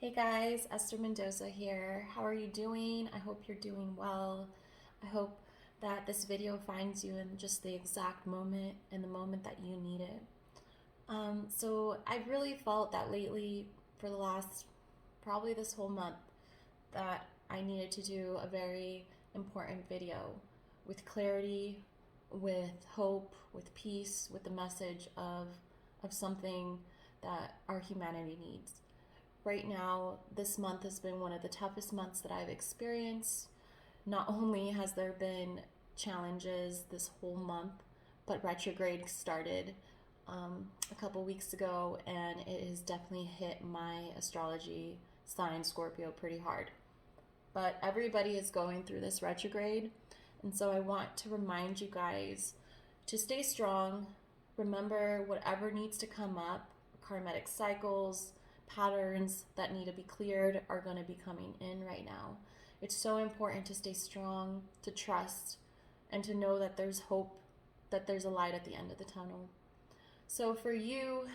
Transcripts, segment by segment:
Hey guys, Esther Mendoza here. How are you doing? I hope you're doing well. I hope that this video finds you in just the exact moment and the moment that you need it. So I've really felt that lately, for the last probably this whole month, that I needed to do a very important video with clarity, with hope, with peace, with the message of something that our humanity needs. Right now, this month has been one of the toughest months that I've experienced. Not only has there been challenges this whole month, but retrograde started a couple weeks ago, and it has definitely hit my astrology sign, Scorpio, pretty hard. But everybody is going through this retrograde, and so I want to remind you guys to stay strong. Remember whatever needs to come up, karmatic cycles, patterns that need to be cleared are going to be coming in right now. It's so important to stay strong, to trust, and to know that there's hope, that there's a light at the end of the tunnel. So, for you,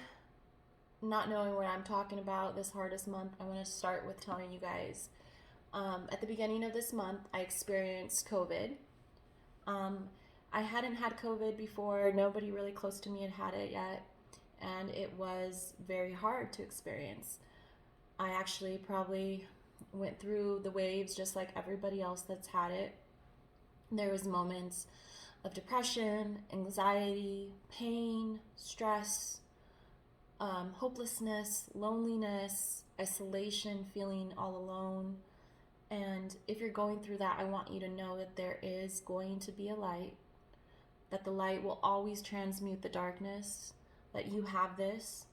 not knowing what I'm talking about this hardest month, I want to start with telling you guys at the beginning of this month, I experienced COVID. Um, I hadn't had COVID before, nobody really close to me had it yet, and it was very hard to experience. I actually probably went through the waves just like everybody else that's had it. There was moments of depression, anxiety, pain, stress, hopelessness, loneliness, isolation, feeling all alone. And if you're going through that, I want you to know that there is going to be a light, that the light will always transmute the darkness, that you have this,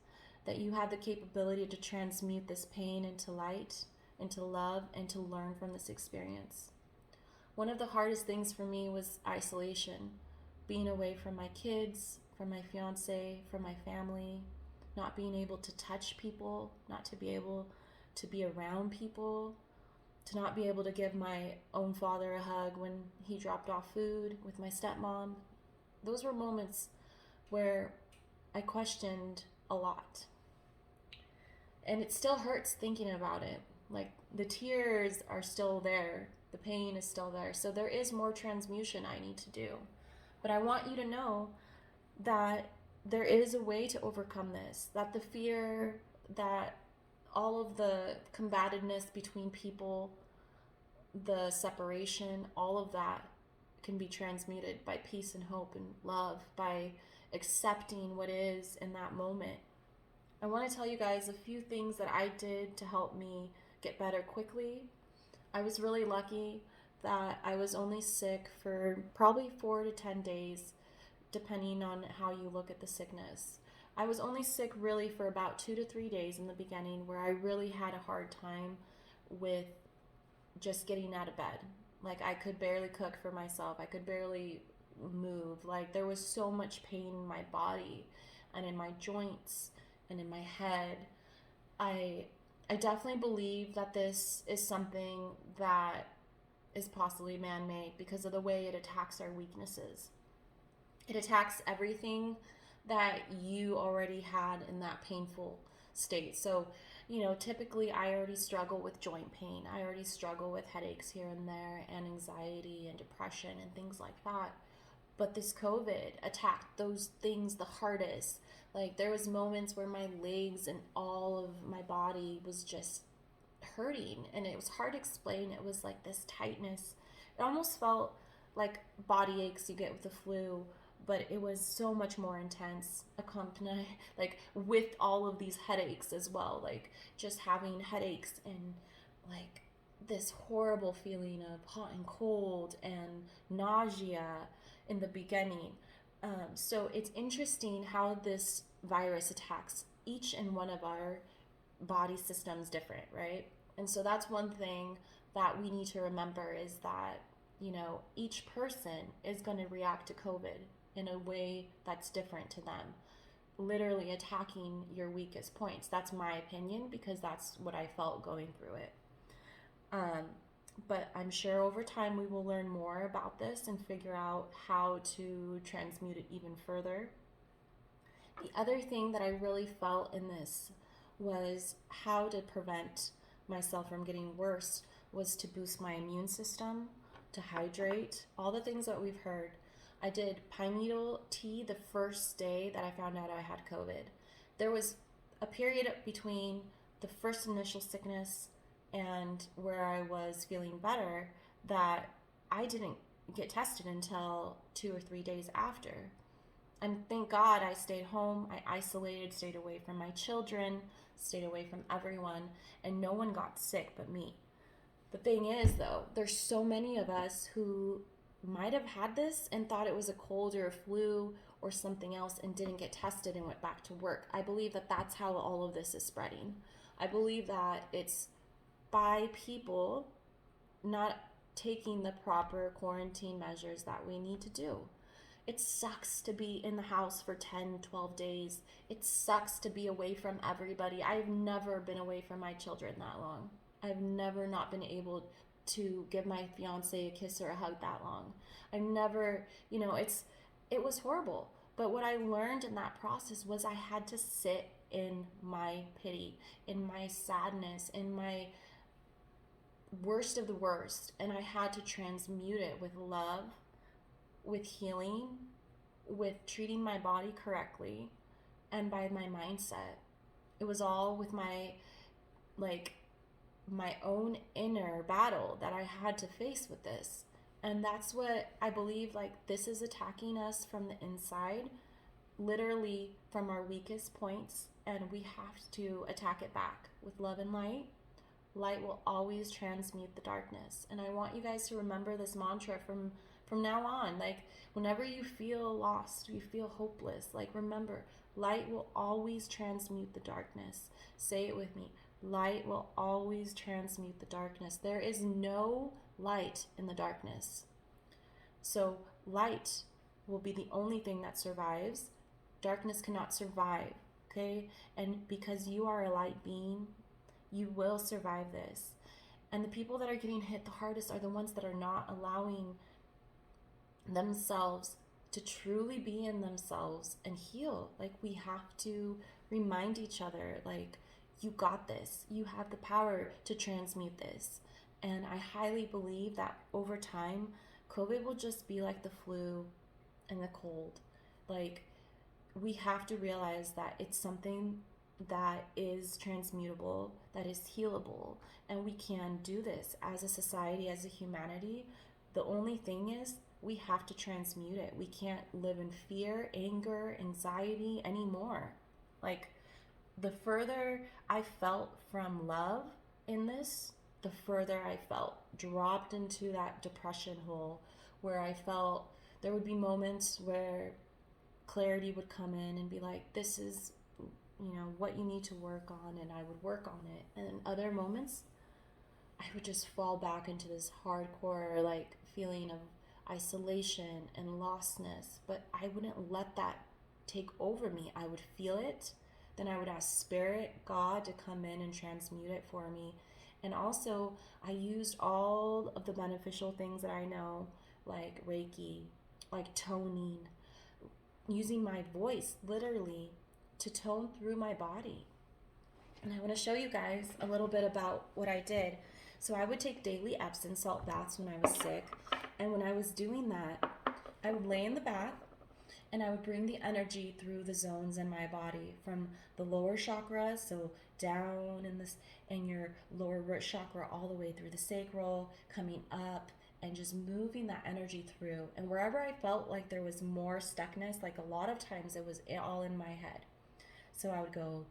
that you have the capability to transmute this pain into light, into love, and to learn from this experience. One of the hardest things for me was isolation, being away from my kids, from my fiance, from my family, not being able to touch people, not to be able to be around people, to not be able to give my own father a hug when he dropped off food with my stepmom. Those were moments where I questioned a lot. And it still hurts thinking about it. Like the tears are still there, the pain is still there. So there is more transmutation I need to do. But I want you to know that there is a way to overcome this, that the fear, that all of the combativeness between people, the separation, all of that can be transmuted by peace and hope and love, by accepting what is in that moment. I want to tell you guys a few things that I did to help me get better quickly. I was really lucky that I was only sick for probably 4 to 10 days, depending on how you look at the sickness. I was only sick really for about 2 to 3 days in the beginning, where I really had a hard time with just getting out of bed. Like I could barely cook for myself. I could barely move. Like there was so much pain in my body and in my joints and in my head. I I definitely believe that this is something that is possibly man-made because of the way it attacks our weaknesses. It attacks everything that you already had in that painful state. So, typically I already struggle with joint pain. I already struggle with headaches here and there and anxiety and depression and things like that. But this COVID attacked those things the hardest. Like there was moments where my legs and all of my body was just hurting, and it was hard to explain. It was like this tightness. It almost felt like body aches you get with the flu, but it was so much more intense, accompanied like with all of these headaches as well, like just having headaches and like this horrible feeling of hot and cold and nausea in the beginning. So it's interesting how this virus attacks each and one of our body systems different, right? And so that's one thing that we need to remember is that, each person is going to react to COVID in a way that's different to them, literally attacking your weakest points. That's my opinion because that's what I felt going through it. Um, but I'm sure over time we will learn more about this and figure out how to transmute it even further. The other thing that I really felt in this was how to prevent myself from getting worse was to boost my immune system, to hydrate, all the things that we've heard. I did pine needle tea the first day that I found out I had COVID. There was a period between the first initial sickness and where I was feeling better that I didn't get tested until 2 or 3 days after. And thank God I stayed home, I isolated, stayed away from my children, stayed away from everyone, and no one got sick but me. The thing is, though, there's so many of us who might have had this and thought it was a cold or a flu or something else and didn't get tested and went back to work. I believe that that's how all of this is spreading. I believe that it's by people not taking the proper quarantine measures that we need to do. It sucks to be in the house for 10, 12 days. It sucks to be away from everybody. I've never been away from my children that long. I've never not been able to give my fiance a kiss or a hug that long. I've never, it was horrible. But what I learned in that process was I had to sit in my pity, in my sadness, in my worst of the worst. And I had to transmute it with love, with healing, with treating my body correctly, and by my mindset. It was all with my own inner battle that I had to face with this. And that's what I believe, this is attacking us from the inside, literally from our weakest points, and we have to attack it back with love and light. Light will always transmute the darkness. And I want you guys to remember this mantra from now on. Whenever you feel lost, you feel hopeless, remember, light will always transmute the darkness. Say it with me. Light will always transmute the darkness. There is no light in the darkness. So light will be the only thing that survives. Darkness cannot survive, okay? And because you are a light being, you will survive this. And the people that are getting hit the hardest are the ones that are not allowing themselves to truly be in themselves and heal. We have to remind each other, you got this. You have the power to transmute this. And I highly believe that over time, COVID will just be like the flu and the cold. We have to realize that it's something that is transmutable, that is healable, and we can do this as a society, as a humanity. The only thing is, we have to transmute it. We can't live in fear, anger, anxiety anymore. The further I felt from love in this, the further I felt dropped into that depression hole where I felt there would be moments where clarity would come in and be like, this is, what you need to work on, and I would work on it. And in other moments, I would just fall back into this hardcore, feeling of isolation and lostness. But I wouldn't let that take over me. I would feel it. Then I would ask Spirit, God, to come in and transmute it for me. And also, I used all of the beneficial things that I know, like Reiki, like toning, using my voice, literally, to tone through my body. And I want to show you guys a little bit about what I did. So I would take daily Epsom salt baths when I was sick. And when I was doing that, I would lay in the bath, and I would bring the energy through the zones in my body from the lower chakras, so down in your lower root chakra, all the way through the sacral, coming up, and just moving that energy through. And wherever I felt like there was more stuckness, a lot of times it was all in my head. So I would go,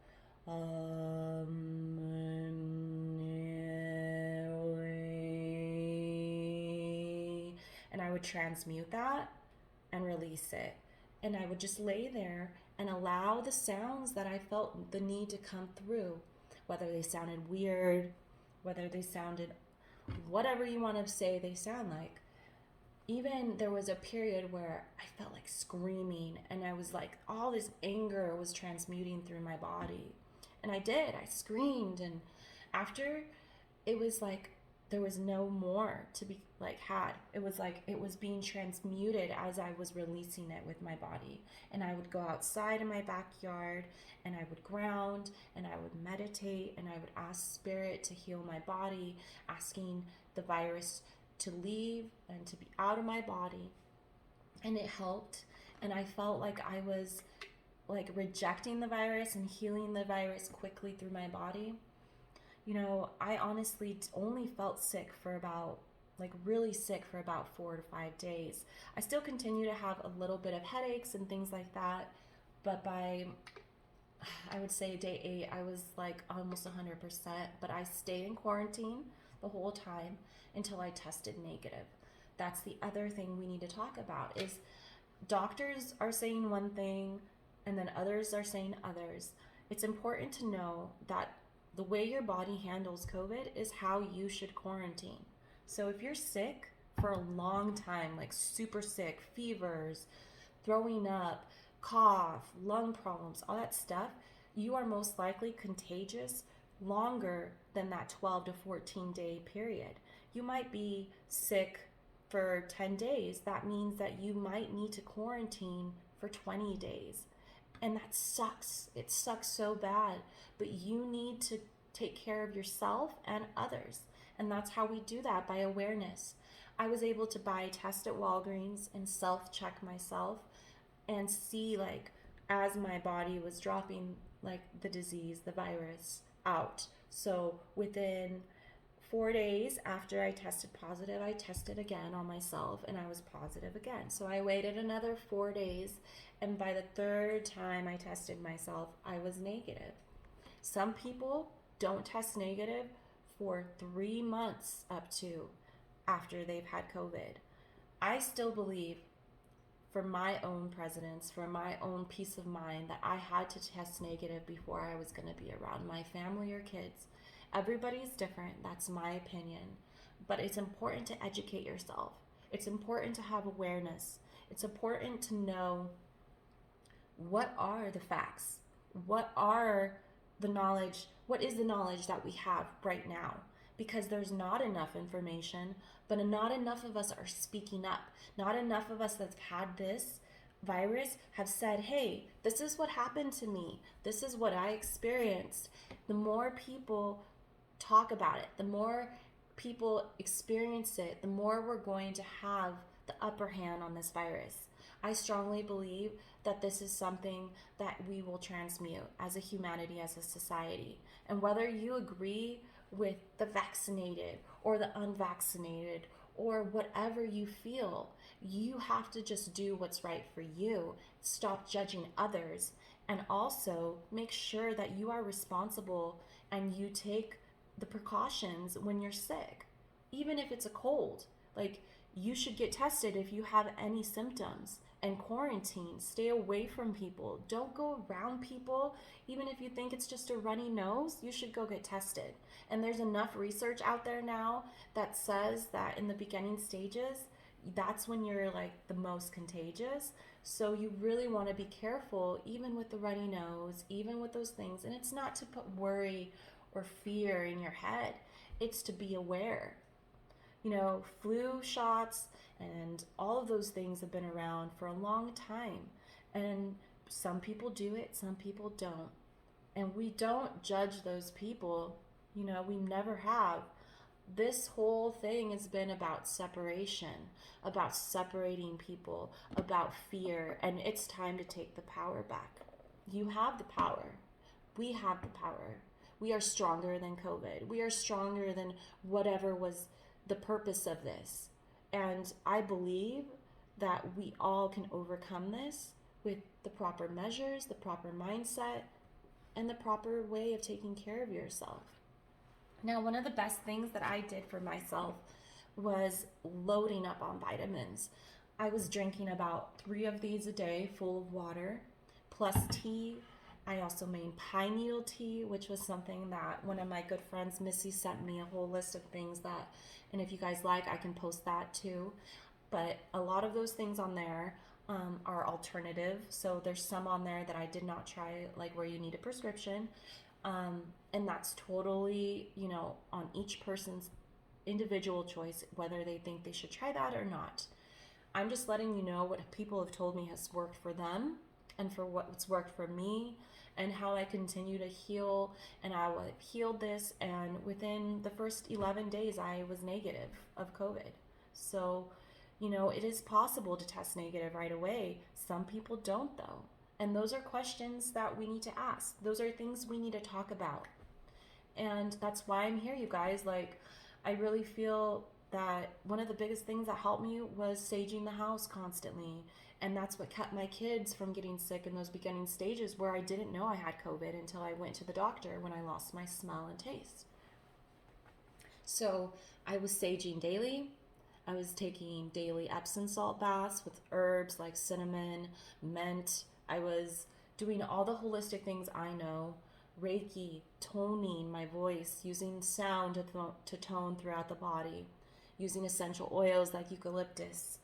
and I would transmute that and release it. And I would just lay there and allow the sounds that I felt the need to come through, whether they sounded weird, whether they sounded whatever you want to say they sound like. Even there was a period where I felt like screaming, and I was all this anger was transmuting through my body. And I screamed, and after, it was there was no more to be like had. It was like it was being transmuted as I was releasing it with my body. And I would go outside in my backyard and I would ground and I would meditate and I would ask spirit to heal my body, asking the virus to leave and to be out of my body. And it helped. And I felt like I was like rejecting the virus and healing the virus quickly through my body. You know, I honestly only felt sick for about, like really sick for about 4 to 5 days. I still continue to have a little bit of headaches and things like that, but by, I would say day 8, I was like almost 100%, but I stayed in quarantine the whole time until I tested negative. That's the other thing we need to talk about is doctors are saying one thing and then others are saying others. It's important to know that the way your body handles COVID is how you should quarantine. So if you're sick for a long time, like super sick, fevers, throwing up, cough, lung problems, all that stuff, you are most likely contagious longer than that 12 to 14 day period. You might be sick for 10 days. That means that you might need to quarantine for 20 days. And that sucks. It sucks so bad. But you need to take care of yourself and others. And that's how we do that, by awareness. I was able to buy a test at Walgreens and self-check myself and see, like, as my body was dropping, like, the disease, the virus out. So within 4 days after I tested positive, I tested again on myself and I was positive again. So I waited another 4 days, and by the third time I tested myself, I was negative. Some people don't test negative for 3 months up to after they've had COVID. I still believe, for my own presence, for my own peace of mind, that I had to test negative before I was going to be around my family or kids. Everybody's different, that's my opinion. But it's important to educate yourself. It's important to have awareness. It's important to know what are the facts? What are the knowledge? What is the knowledge that we have right now? Because there's not enough information, but not enough of us are speaking up. Not enough of us that's had this virus have said, hey, this is what happened to me. This is what I experienced. The more people talk about it, the more people experience it, the more we're going to have the upper hand on this virus. I strongly believe that this is something that we will transmute as a humanity, as a society. And whether you agree with the vaccinated or the unvaccinated or whatever you feel, you have to just do what's right for you. Stop judging others, and also make sure that you are responsible and you take the precautions when you're sick. Even if it's a cold, like, you should get tested if you have any symptoms, and quarantine. Stay away from people. Don't go around people. Even if you think it's just a runny nose, you should go get tested. And there's enough research out there now that says that in the beginning stages, that's when you're like the most contagious. So you really want to be careful, even with the runny nose, even with those things. And it's not to put worry or fear in your head. It's to be aware. You know, flu shots and all of those things have been around for a long time. And some people do it, some people don't. And we don't judge those people. You know, we never have. This whole thing has been about separation, about separating people, about fear. And it's time to take the power back. You have the power. We have the power. We are stronger than COVID. We are stronger than whatever was the purpose of this. And I believe that we all can overcome this with the proper measures, the proper mindset, and the proper way of taking care of yourself. Now, one of the best things that I did for myself was loading up on vitamins. I was drinking about 3 of these a day full of water, plus tea. I also made pine needle tea, which was something that one of my good friends, Missy, sent me a whole list of things that, and if you guys like, I can post that too. But a lot of those things on there are alternative. So there's some on there that I did not try, like where you need a prescription. And that's totally, you know, on each person's individual choice whether they think they should try that or not. I'm just letting you know what people have told me has worked for them and for what's worked for me and how I continue to heal and how I've healed this. And within the first 11 days, I was negative of COVID. So, it is possible to test negative right away. Some people don't, though. And those are questions that we need to ask. Those are things we need to talk about. And that's why I'm here, you guys. Like, I really feel that one of the biggest things that helped me was saging the house constantly. And that's what kept my kids from getting sick in those beginning stages where I didn't know I had COVID until I went to the doctor when I lost my smell and taste. So I was saging daily. I was taking daily Epsom salt baths with herbs like cinnamon, mint. I was doing all the holistic things I know. Reiki, toning my voice, using sound to tone throughout the body, using essential oils like eucalyptus.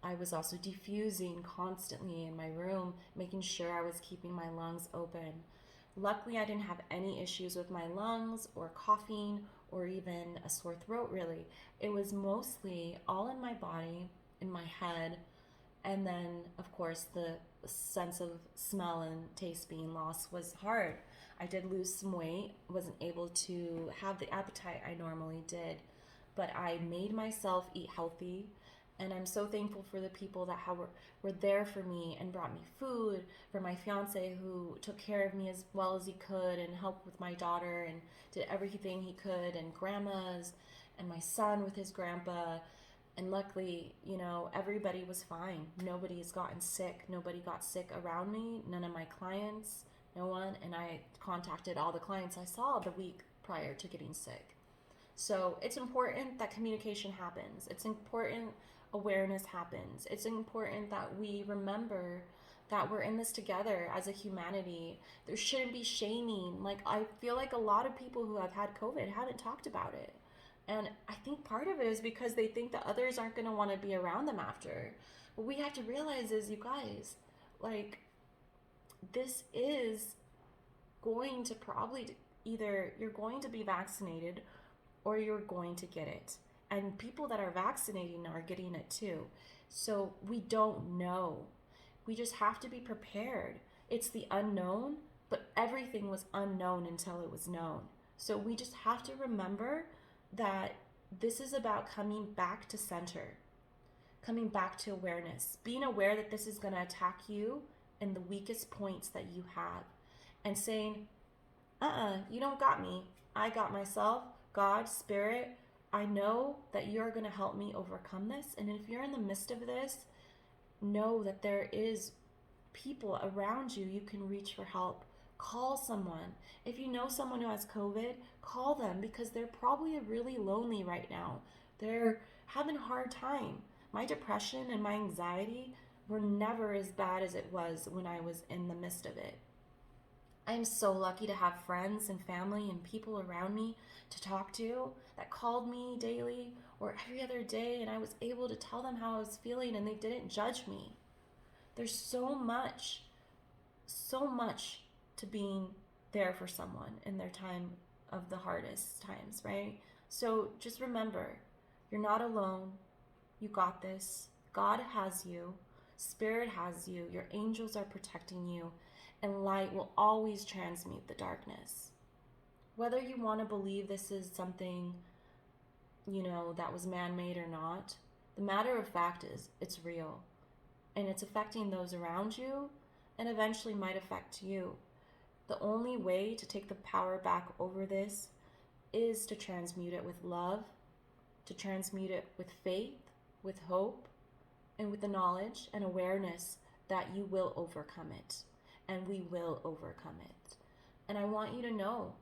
I was also diffusing constantly in my room, making sure I was keeping my lungs open. Luckily, I didn't have any issues with my lungs or coughing or even a sore throat, really. It was mostly all in my body, in my head, and then, of course, the sense of smell and taste being lost was hard. I did lose some weight, wasn't able to have the appetite I normally did, but I made myself eat healthy. And I'm so thankful for the people that were there for me and brought me food, for my fiance who took care of me as well as he could and helped with my daughter and did everything he could, and grandmas, and my son with his grandpa. And luckily, everybody was fine. Nobody has gotten sick. Nobody got sick around me. None of my clients, no one. And I contacted all the clients I saw the week prior to getting sick. So it's important that communication happens. It's important awareness happens. It's important that we remember that we're in this together as a humanity. There shouldn't be shaming. Like, I feel like a lot of people who have had COVID haven't talked about it. And I think part of it is because they think that others aren't going to want to be around them after. What we have to realize is, you guys, like, this is going to probably either you're going to be vaccinated or you're going to get it. And people that are vaccinating are getting it too. So we don't know. We just have to be prepared. It's the unknown, but everything was unknown until it was known. So we just have to remember that this is about coming back to center, coming back to awareness, being aware that this is going to attack you in the weakest points that you have, and saying, you don't got me. I got myself. God, Spirit, I know that you're going to help me overcome this. And if you're in the midst of this, know that there is people around you you can reach for help. Call someone. If you know someone who has COVID, call them, because they're probably really lonely right now. They're having a hard time. My depression and my anxiety were never as bad as it was when I was in the midst of it. I'm so lucky to have friends and family and people around me to talk to that called me daily or every other day, and I was able to tell them how I was feeling and they didn't judge me. There's so much to being there for someone in their time of the hardest times, right? So just remember, you're not alone. You got this. God has you. Spirit has you. Your angels are protecting you. And light will always transmute the darkness. Whether you want to believe this is something, that was man-made or not, the matter of fact is it's real. And it's affecting those around you and eventually might affect you. The only way to take the power back over this is to transmute it with love, to transmute it with faith, with hope, and with the knowledge and awareness that you will overcome it. And we will overcome it. And I want you to know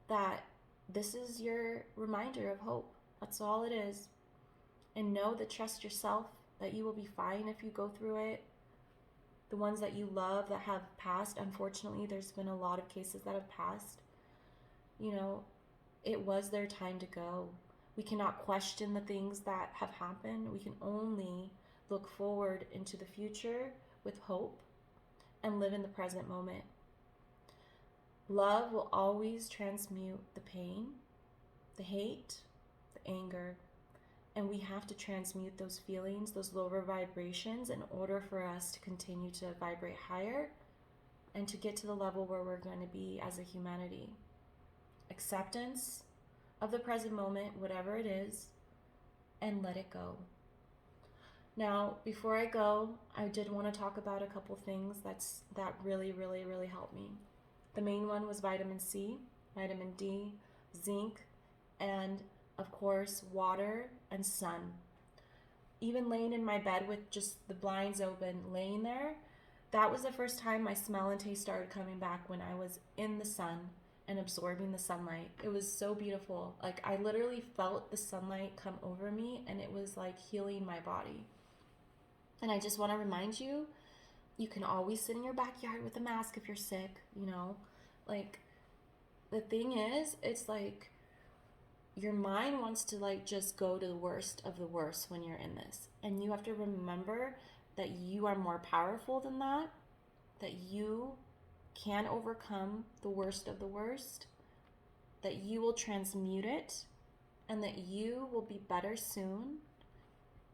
that this is your reminder of hope. That's all it is. And know that, trust yourself, that you will be fine if you go through it. The ones that you love that have passed, unfortunately, there's been a lot of cases that have passed. It was their time to go. We cannot question the things that have happened. We can only look forward into the future with hope and live in the present moment. Love will always transmute the pain, the hate, the anger. And we have to transmute those feelings, those lower vibrations, in order for us to continue to vibrate higher and to get to the level where we're going to be as a humanity. Acceptance of the present moment, whatever it is, and let it go. Now, before I go, I did want to talk about a couple things that really, really, really helped me. The main one was vitamin C, vitamin D, zinc, and of course, water and sun. Even laying in my bed with just the blinds open, laying there, that was the first time my smell and taste started coming back, when I was in the sun and absorbing the sunlight. It was so beautiful. Like, I literally felt the sunlight come over me, and it was like healing my body. And I just want to remind you, you can always sit in your backyard with a mask if you're sick, you know? Like, the thing is, it's like your mind wants to like just go to the worst of the worst when you're in this. And you have to remember that you are more powerful than that you can overcome the worst of the worst, that you will transmute it, and that you will be better soon,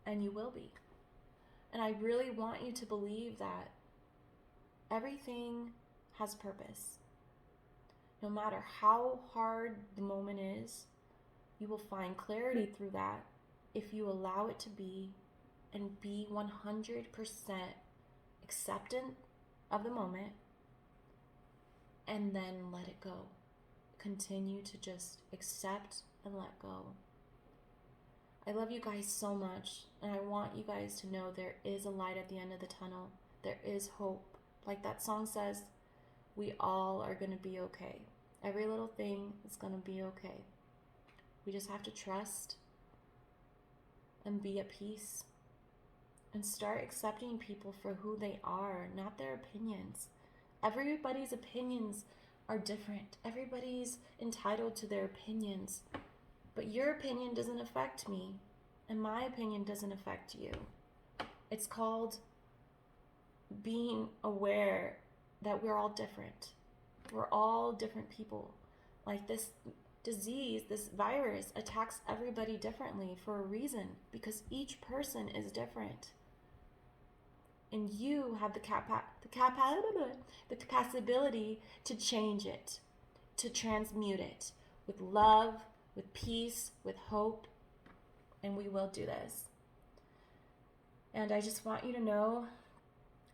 and you will be. And I really want you to believe that everything has purpose. No matter how hard the moment is, you will find clarity through that if you allow it to be, and be 100% acceptant of the moment, and then let it go. Continue to just accept and let go. I love you guys so much, and I want you guys to know there is a light at the end of the tunnel. There is hope. Like that song says, we all are going to be okay. Every little thing is going to be okay. We just have to trust and be at peace, and start accepting people for who they are, not their opinions. Everybody's opinions are different. Everybody's entitled to their opinions. But your opinion doesn't affect me, and my opinion doesn't affect you. It's called being aware that we're all different. We're all different people. Like, this disease, this virus, attacks everybody differently for a reason, because each person is different. And you have the capacity to change it, to transmute it with love, with peace, with hope, and we will do this. And I just want you to know,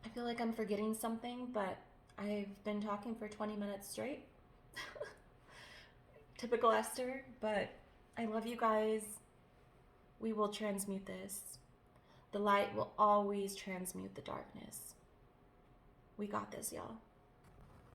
I feel like I'm forgetting something, but I've been talking for 20 minutes straight. Typical Esther, but I love you guys. We will transmute this. The light will always transmute the darkness. We got this, y'all.